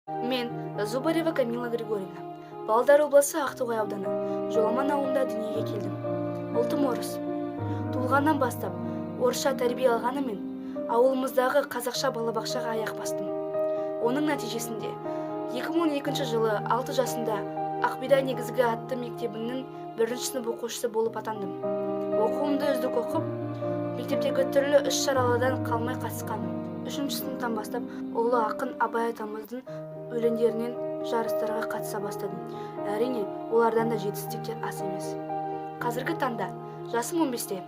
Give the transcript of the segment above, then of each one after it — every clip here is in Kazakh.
Мен Зубарева Камила Григорьевна. Павлодар облысы Ақтоғай ауданы Жоламан ауылында дүниеге келдім. Ұлтым орыс. Туылғаннан бастап орысша тәрбие алғанымен ауылымыздағы қазақша балабақшаға аяқ бастым. Оның нәтижесінде 2012 жылы 6 жасында Ақбидай негізгі атты мектебінің 1-ші сынып оқушысы болып атандым. Оқуымды үздік оқып, мектептегі түрлі іс-шаралардан қалмай қатысқаным. 3-ші сыныптан бастап ұлы ақын Абай атамыздың өлеңдерінен жарыстарға қатыса бастадым. Әрине, олардан да жетістіктер аз емес. Қазіргі таңда жасым 15-те.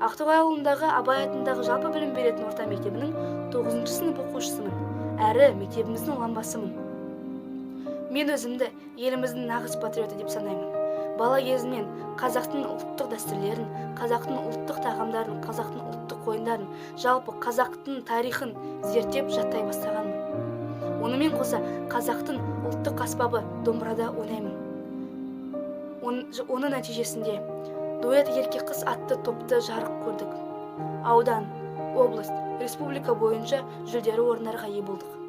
Ақтоғай ауылындағы Абай атындағы жалпы білім беретін орта мектебінің 9-ші сынып оқушысымын, әрі мектебіміздің ұланбасымын. Мен өзімді еліміздің нағыз патриоты деп санаймын. Бала кезімнен қазақтың ұлттық дәстүрлерін, қазақтың ұлттық тағамдарын, қазақтың ұлттық ойындарын, жалпы қазақтың тарихын зерттеп жаттай бастағанмын. Онымен қоса қазақтың ұлттық аспабы домбырада ойнаймын. Оның нәтижесінде дуэт ерке қыз атты топты жарық көрдік. Аудан, область, республика бойынша жүлделі орындарға ие болдық.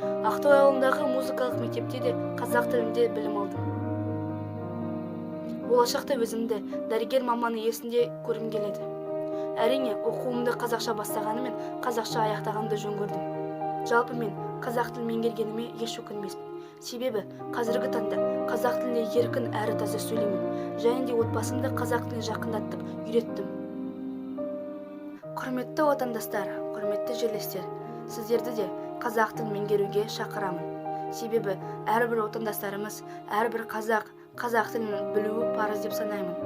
Ақтоғай ауылындағы музыкалық мектепте де қазақ тілінде білім алдым. Болашақта өзімді дәрігер маманы есінде көргім келеді. Әрине, оқуымды қазақша бастағанымен қазақша аяқтағанды жөн көрдім. Жалпы мен қазақ тілін меңгергеніме еш өкінбеспін. Себебі қазіргі таңда қазақ тілінде еркін әрі таза сөйлеймін. Және де отбасымды қазақ тілін жақындатып үйреттім. Құрметті отандастар, құрметті жерлестер, сіздерді де қазақ тілін меңгеруге шақырамын. Себебі әрбір отандастарымыз, әрбір қазақ тілін білуі парыз деп санаймын.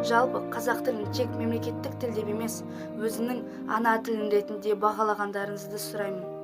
Жалпы қазақ тілін тек мемлекеттік тіл деп емес, өзінің ана тілін ретінде бағалағандарыңызды сұраймын.